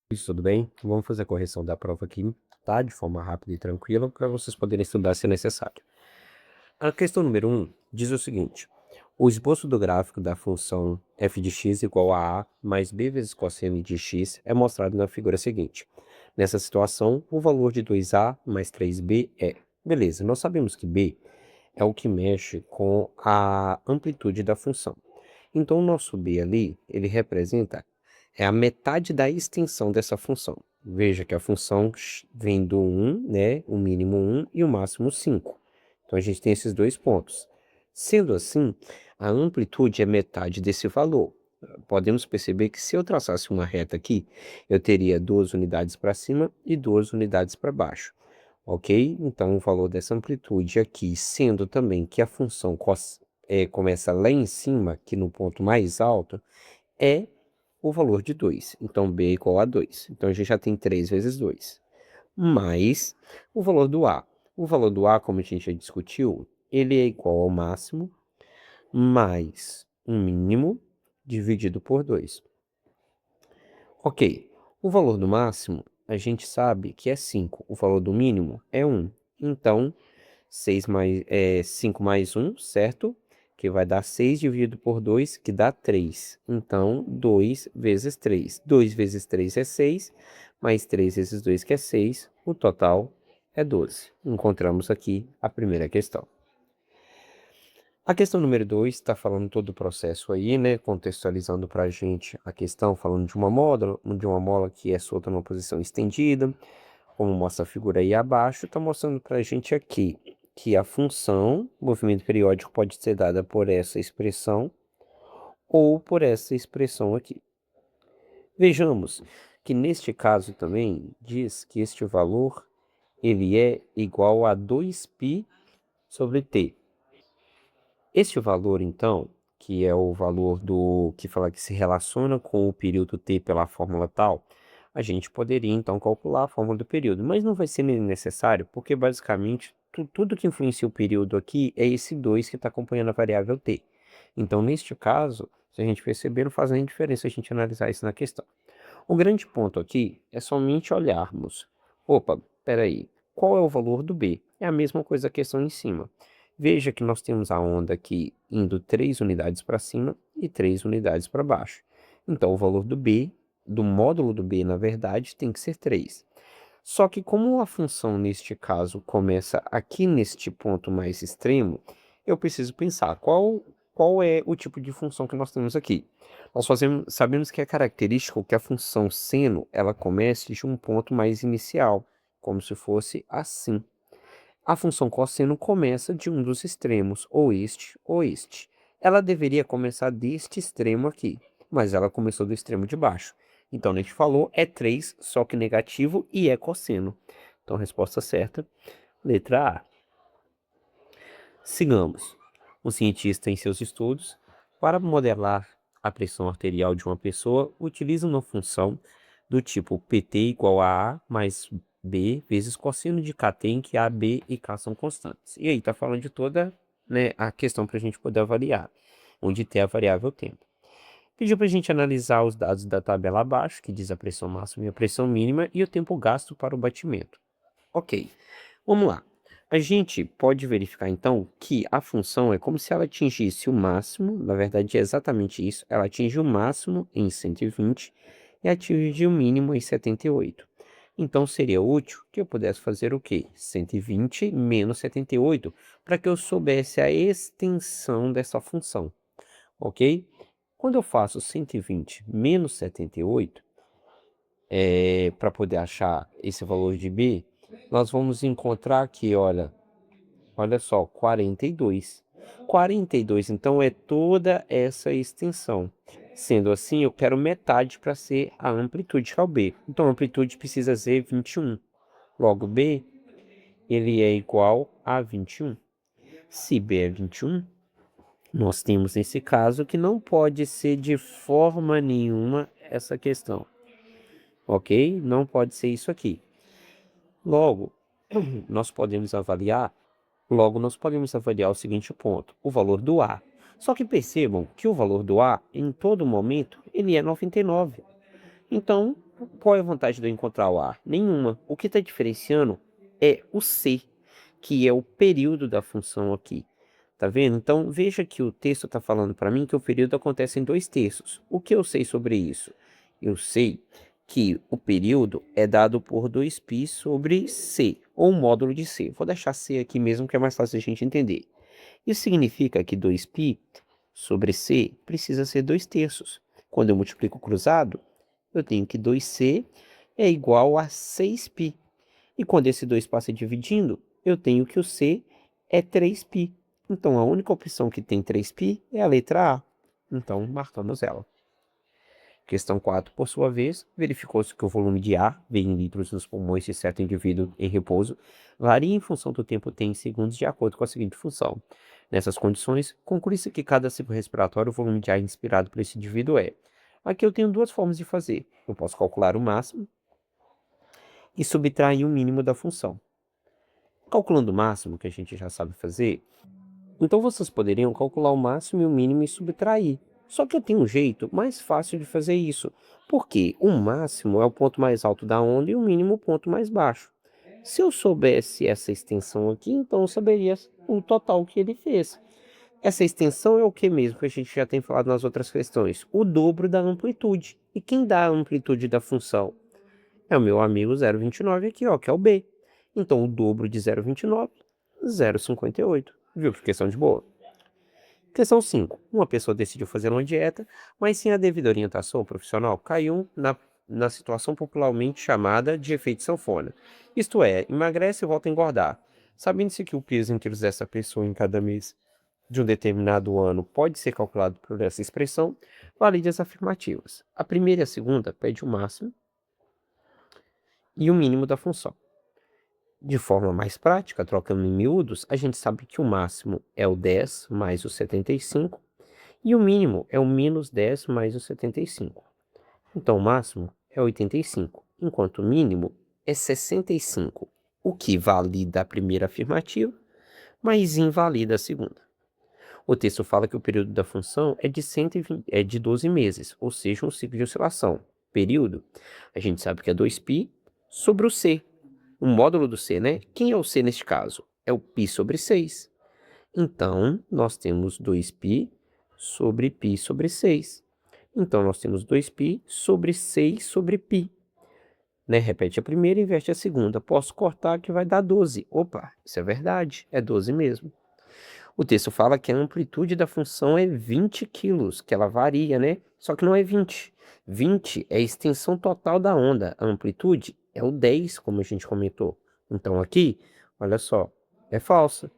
Isso, tudo bem? Vamos fazer a correção da prova aqui, tá? De forma rápida e tranquila, para vocês poderem estudar se necessário. A questão número 1 diz o seguinte: o esboço do gráfico da função f de x igual a mais b vezes cosseno de x é mostrado na figura seguinte. Nessa situação, o valor de 2a mais 3b é... Beleza, nós sabemos que b é o que mexe com a amplitude da função. Então, o nosso b ali, ele representa a metade da extensão dessa função. Veja que a função vem do 1, né, o mínimo 1 e o máximo 5. Então, a gente tem esses dois pontos. Sendo assim, a amplitude é metade desse valor. Podemos perceber que se eu traçasse uma reta aqui, eu teria 2 unidades para cima e 2 unidades para baixo. Ok? Então, o valor dessa amplitude aqui, sendo também que a função começa lá em cima, aqui no ponto mais alto, é o valor de 2. Então, b é igual a 2. Então, a gente já tem 3 vezes 2. Mais o valor do a. O valor do a, como a gente já discutiu, ele é igual ao máximo mais um mínimo dividido por 2. Ok. O valor do máximo, a gente sabe que é 5. O valor do mínimo é 1. Então, 5 mais 1, certo? Que vai dar 6 dividido por 2, que dá 3. Então, 2 vezes 3. 2 vezes 3 é 6, mais 3 vezes 2, que é 6. O total é 12. Encontramos aqui a primeira questão. A questão número 2 está falando todo o processo aí, né? Contextualizando para a gente a questão, falando de uma mola que é solta numa posição estendida, como mostra a figura aí abaixo, está mostrando para a gente aqui que a função movimento periódico pode ser dada por essa expressão ou por essa expressão aqui. Vejamos que neste caso também diz que este valor ele é igual a 2π sobre t. Este valor, então, que é o valor do que fala que se relaciona com o período t pela fórmula tal, a gente poderia então calcular a fórmula do período, mas não vai ser necessário, porque basicamente tudo que influencia o período aqui é esse 2 que está acompanhando a variável t. Então, neste caso, se a gente perceber, não faz nem diferença a gente analisar isso na questão. O grande ponto aqui é somente olharmos. Opa, peraí, qual é o valor do b? É a mesma coisa a questão em cima. Veja que nós temos a onda aqui indo 3 unidades para cima e 3 unidades para baixo. Então, o valor do b, do módulo do b, na verdade, tem que ser 3. Só que como a função, neste caso, começa aqui neste ponto mais extremo, eu preciso pensar qual é o tipo de função que nós temos aqui. Sabemos que é característico que a função seno, ela comece de um ponto mais inicial, como se fosse assim. A função cosseno começa de um dos extremos, ou este ou este. Ela deveria começar deste extremo aqui, mas ela começou do extremo de baixo. Então, a gente falou, é 3, só que negativo e é cosseno. Então, resposta certa, letra A. Sigamos. Um cientista, em seus estudos, para modelar a pressão arterial de uma pessoa, utiliza uma função do tipo PT igual a A mais B vezes cosseno de Kt, em que A, B e K são constantes. E aí está falando de toda, né, a questão para a gente poder avaliar, onde T é a variável tempo. Pediu para a gente analisar os dados da tabela abaixo, que diz a pressão máxima e a pressão mínima, e o tempo gasto para o batimento. Ok, vamos lá. A gente pode verificar, então, que a função é como se ela atingisse o máximo, na verdade é exatamente isso, ela atinge o máximo em 120 e atinge o mínimo em 78. Então, seria útil que eu pudesse fazer o quê? 120 menos 78, para que eu soubesse a extensão dessa função, ok? Quando eu faço 120 menos 78, para poder achar esse valor de B, nós vamos encontrar aqui, olha só, 42. 42, então, é toda essa extensão. Sendo assim, eu quero metade para ser a amplitude, que é o B. Então, a amplitude precisa ser 21. Logo, B, ele é igual a 21. Se B é 21, nós temos nesse caso que não pode ser de forma nenhuma essa questão. Ok? Não pode ser isso aqui. Logo, nós podemos avaliar o seguinte ponto, o valor do A. Só que percebam que o valor do A, em todo momento, ele é 99. Então, Qual é a vantagem de eu encontrar o A? Nenhuma. O que está diferenciando é o C, que é o período da função aqui. Tá vendo? Então, veja que o texto está falando para mim que o período acontece em 2/3. O que eu sei sobre isso? Eu sei que o período é dado por 2π sobre C, ou módulo de C. Vou deixar C aqui mesmo, que é mais fácil a gente entender. Isso significa que 2π sobre C precisa ser 2/3. Quando eu multiplico cruzado, eu tenho que 2C é igual a 6π. E quando esse 2 passa dividindo, eu tenho que o C é 3π. Então, a única opção que tem 3π é a letra A. Então, marcamos ela. Questão 4, por sua vez, verificou-se que o volume de ar, V em litros nos pulmões de certo indivíduo em repouso, varia em função do tempo T em segundos de acordo com a seguinte função. Nessas condições, conclui-se que cada ciclo respiratório o volume de ar inspirado por esse indivíduo é. Aqui eu tenho duas formas de fazer. Eu posso calcular o máximo e subtrair o mínimo da função. Calculando o máximo, que a gente já sabe fazer, então vocês poderiam calcular o máximo e o mínimo e subtrair. Só que eu tenho um jeito mais fácil de fazer isso, porque o máximo é o ponto mais alto da onda e o mínimo o ponto mais baixo. Se eu soubesse essa extensão aqui, então eu saberia o total que ele fez. Essa extensão é o que mesmo que a gente já tem falado nas outras questões? O dobro da amplitude. E quem dá a amplitude da função? É o meu amigo 0,29 aqui, ó, que é o B. Então, o dobro de 0,29, 0,58. Viu que questão de boa? Questão 5. Uma pessoa decidiu fazer uma dieta, mas sem a devida orientação profissional, caiu na situação popularmente chamada de efeito sanfona. Isto é, emagrece e volta a engordar. Sabendo-se que o peso em quilos dessa pessoa em cada mês de um determinado ano pode ser calculado por essa expressão, valide as afirmativas. A primeira e a segunda pede o máximo e o mínimo da função. De forma mais prática, trocando em miúdos, a gente sabe que o máximo é o 10 mais o 75 e o mínimo é o menos 10 mais o 75. Então, o máximo é 85, enquanto o mínimo é 65, o que valida a primeira afirmativa, mas invalida a segunda. O texto fala que o período da função é de 12 meses, ou seja, um ciclo de oscilação. Período, a gente sabe que é 2π sobre o C, o módulo do C, né? Quem é o C neste caso? É o π sobre 6. Então, nós temos 2π sobre π sobre 6. Então, nós temos 2π sobre 6 sobre π. Né? Repete a primeira e inverte a segunda. Posso cortar que vai dar 12. Opa, isso é verdade, é 12 mesmo. O texto fala que a amplitude da função é 20 quilos, que ela varia, né? Só que não é 20. 20 é a extensão total da onda. A amplitude é o 10, como a gente comentou. Então aqui, olha só, é falsa.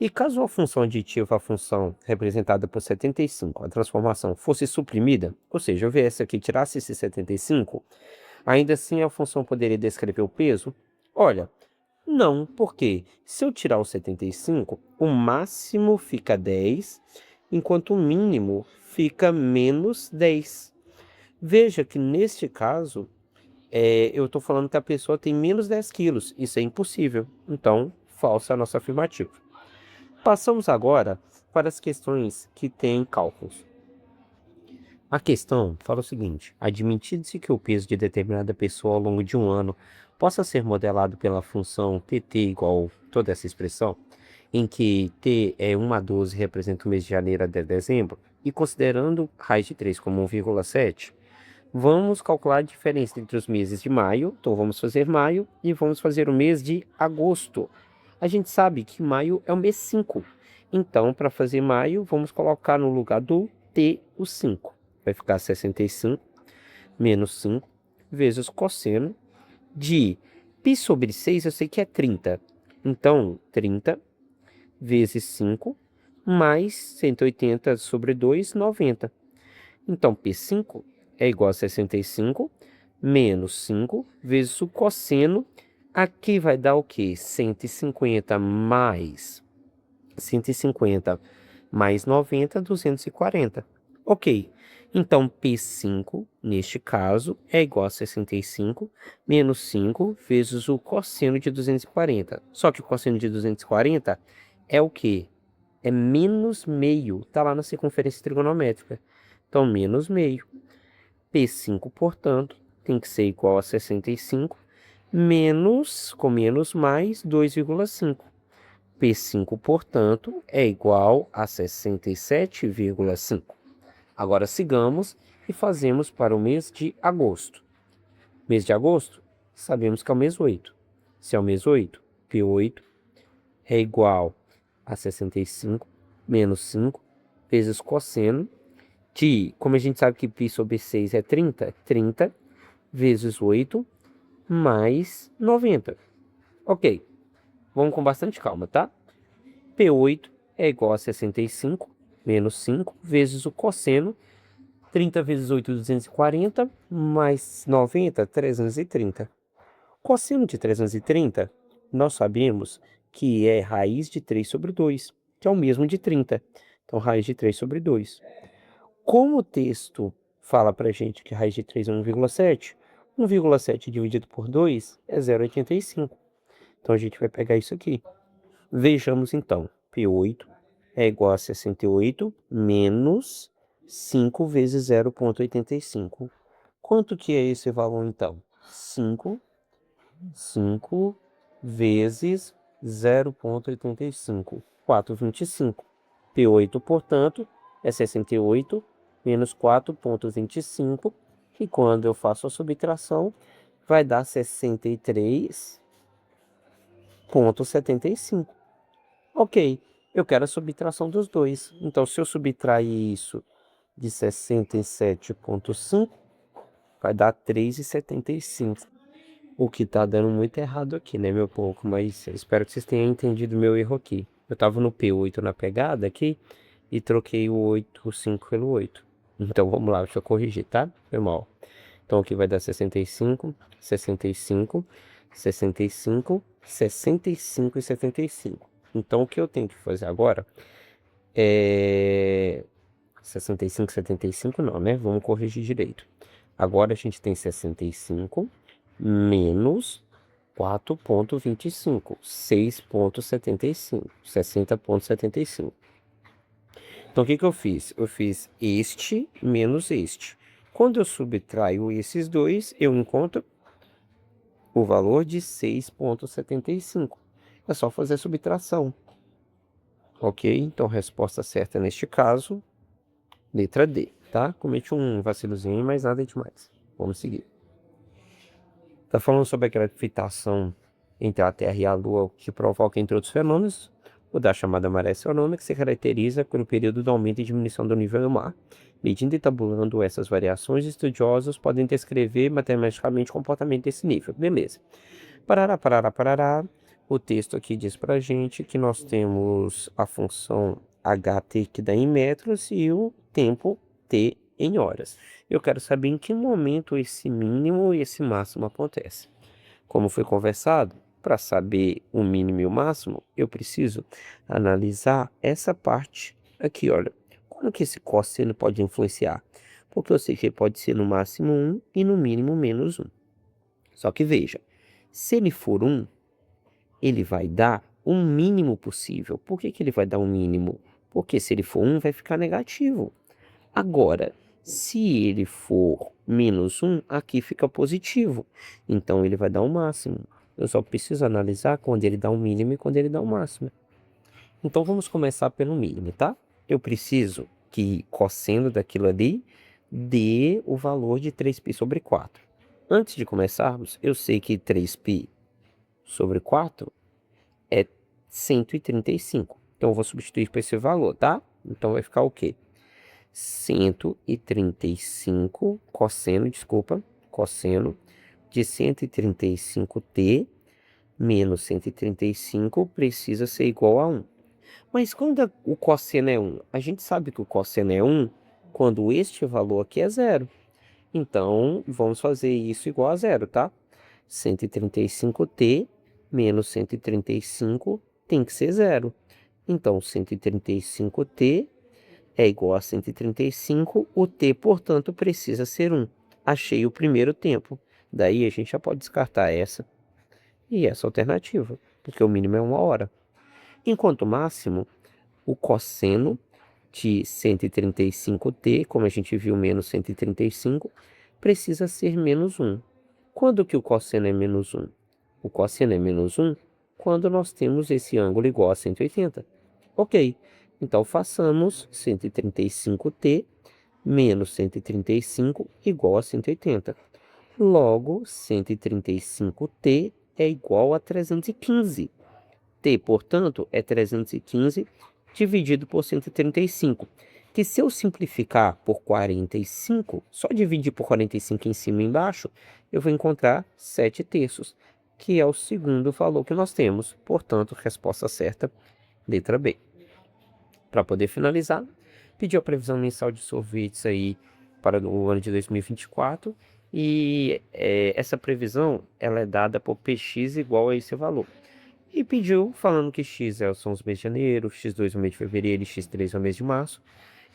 E caso a função aditiva à função representada por 75, a transformação fosse suprimida, ou seja, eu viesse aqui e tirasse esse 75, ainda assim a função poderia descrever o peso? Olha, não, porque se eu tirar o 75, o máximo fica 10, enquanto o mínimo fica menos 10. Veja que neste caso, eu estou falando que a pessoa tem menos 10 quilos. Isso é impossível. Então, falsa a nossa afirmativa. Passamos agora para as questões que têm cálculos. A questão fala o seguinte: admitindo-se que o peso de determinada pessoa ao longo de um ano possa ser modelado pela função pt igual toda essa expressão, em que t é 1 a 12 representa o mês de janeiro até dezembro, e considerando raiz de 3 como 1,7, vamos calcular a diferença entre os meses de maio. Então vamos fazer maio e vamos fazer o mês de agosto. A gente sabe que maio é o mês 5. Então, para fazer maio, vamos colocar no lugar do t o 5. Vai ficar 65 menos 5 vezes cosseno de π sobre 6, eu sei que é 30. Então, 30 vezes 5 mais 180 sobre 2, 90. Então, P5 é igual a 65 menos 5 vezes o cosseno. Aqui vai dar o quê? 150 mais 150 mais 90, 240. Ok. Então, P5, neste caso, é igual a 65 menos 5 vezes o cosseno de 240. Só que o cosseno de 240 é o quê? É menos meio. Está lá na circunferência trigonométrica. Então, menos meio. P5, portanto, tem que ser igual a 65, com menos mais 2,5. P5, portanto, é igual a 67,5. Agora sigamos e fazemos para o mês de agosto. Mês de agosto, sabemos que é o mês 8. Se é o mês 8, P8 é igual a 65 menos 5 vezes cosseno de, como a gente sabe que π sobre 6 é 30, 30 vezes 8 mais 90. Ok, vamos com bastante calma, tá? P8 é igual a 65 menos 5 vezes o cosseno, 30 vezes 8, 240, mais 90, 330. Cosseno de 330, nós sabemos que é raiz de 3 sobre 2, que é o mesmo de 30. Então, raiz de 3 sobre 2. Como o texto fala para a gente que raiz de 3 é 1,7, 1,7 dividido por 2 é 0,85. Então, a gente vai pegar isso aqui. Vejamos então, P8 é igual a 68 menos 5 vezes 0,85. Quanto que é esse valor então? 5 vezes 0,85, 4,25. P8, portanto, é 68 menos 4,25, e quando eu faço a subtração, vai dar 63,75. Ok, eu quero a subtração dos dois. Então, se eu subtrair isso de 67,5, vai dar 3,75. O que tá dando muito errado aqui, né, meu povo? Mas eu espero que vocês tenham entendido o meu erro aqui. Eu tava no P8 na pegada aqui e troquei o 5 pelo 8. Então vamos lá, deixa eu corrigir, tá? Foi mal. Então aqui vai dar 65, 65, 65, 65 e 75. Então o que eu tenho que fazer agora é 65, 75 não, né? Vamos corrigir direito. Agora a gente tem 65 menos 4,25, 6,75, 60,75. Então, o que que eu fiz? Eu fiz este menos este. Quando eu subtraio esses dois, eu encontro o valor de 6,75. É só fazer a subtração. Ok? Então, resposta certa neste caso, letra D, tá? Cometi um vacilozinho, mas nada demais. Vamos seguir. Tá falando sobre a gravitação entre a Terra e a Lua, que provoca, entre outros fenômenos, o da chamada maré astronômica, que se caracteriza pelo período do aumento e diminuição do nível do mar. Medindo e tabulando essas variações, estudiosos podem descrever matematicamente o comportamento desse nível. Beleza. Parará, parará, parará. O texto aqui diz pra gente que nós temos a função ht que dá em metros e o tempo t em horas. Eu quero saber em que momento esse mínimo e esse máximo acontece. Como foi conversado, para saber o mínimo e o máximo, eu preciso analisar essa parte aqui, olha. Como que esse cosseno pode influenciar? Porque eu sei que ele pode ser no máximo 1 e no mínimo menos 1. Só que veja, se ele for 1, ele vai dar o mínimo possível. Por que que ele vai dar um mínimo? Porque se ele for 1, vai ficar negativo. Agora, se ele for menos 1, aqui fica positivo. Então, ele vai dar o máximo. Eu só preciso analisar quando ele dá o mínimo e quando ele dá o máximo. Então, vamos começar pelo mínimo, tá? Eu preciso que cosseno daquilo ali dê o valor de 3π sobre 4. Antes de começarmos, eu sei que 3π sobre 4 é 135. Então, eu vou substituir por esse valor, tá? Então, vai ficar o quê? 135 cosseno de 135t menos 135 precisa ser igual a 1. Mas quando o cosseno é 1? A gente sabe que o cosseno é 1 quando este valor aqui é zero. Então, vamos fazer isso igual a zero, tá? 135t menos 135 tem que ser zero. Então, 135t é igual a 135, o t, portanto, precisa ser 1. Achei o primeiro tempo. Daí a gente já pode descartar essa e essa alternativa, porque o mínimo é 1 hora. Enquanto o máximo, o cosseno de 135t, como a gente viu, menos 135, precisa ser menos 1. Quando que o cosseno é menos 1? O cosseno é menos 1 quando nós temos esse ângulo igual a 180. Ok, então façamos 135t menos 135 igual a 180. Logo, 135t é igual a 315. T, portanto, é 315 dividido por 135. Que se eu simplificar por 45, só dividir por 45 em cima e embaixo, eu vou encontrar 7 terços, que é o segundo valor que nós temos. Portanto, resposta certa, letra B. Para poder finalizar, pediu a previsão mensal de sorvetes aí para o ano de 2024 e essa previsão ela é dada por Px igual a esse valor. E pediu falando que X são os meses de janeiro, X2 é o mês de fevereiro e X3 é o mês de março.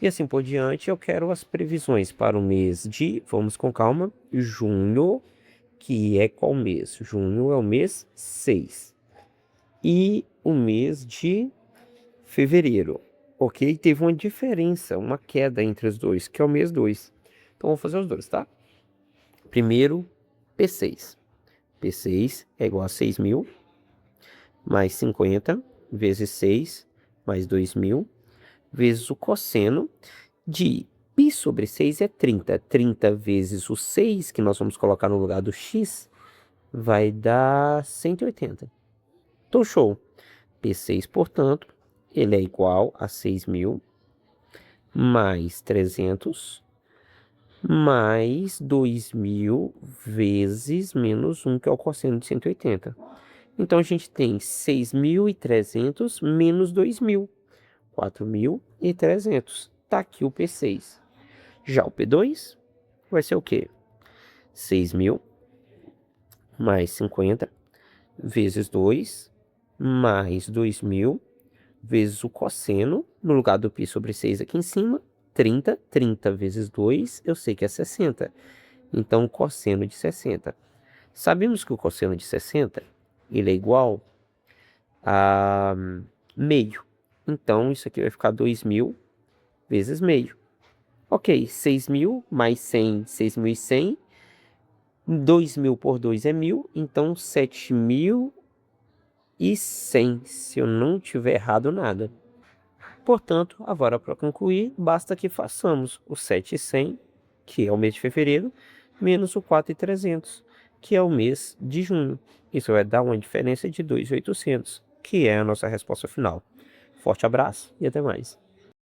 E assim por diante, eu quero as previsões para o mês de, vamos com calma, junho, que é qual mês? Junho é o mês 6. E o mês de fevereiro, ok? Teve uma diferença, uma queda entre os dois, que é o mês 2. Então, vamos fazer os dois, tá? Primeiro, P6. P6 é igual a 6.000, mais 50, vezes 6, mais 2.000, vezes o cosseno de π sobre 6 é 30. 30 vezes o 6, que nós vamos colocar no lugar do x, vai dar 180. Então, show. P6, portanto, ele é igual a 6.000 mais 300 mais 2.000 vezes menos 1, que é o cosseno de 180. Então, a gente tem 6.300 menos 2.000, 4.300. Tá aqui o P6. Já o P2 vai ser o quê? 6.000 mais 50 vezes 2 mais 2.000 vezes o cosseno, no lugar do π sobre 6 aqui em cima, 30. 30 vezes 2, eu sei que é 60. Então, o cosseno de 60. Sabemos que o cosseno de 60, ele é igual a meio. Então, isso aqui vai ficar 2.000 vezes meio. Ok, 6.000 mais 100, 6.100. 2.000 por 2 é 1.000, então 7.100, se eu não tiver errado nada. Portanto, agora para concluir, basta que façamos o 7.100, que é o mês de fevereiro, menos o 4.300, que é o mês de junho. Isso vai dar uma diferença de 2.800, que é a nossa resposta final. Forte abraço e até mais.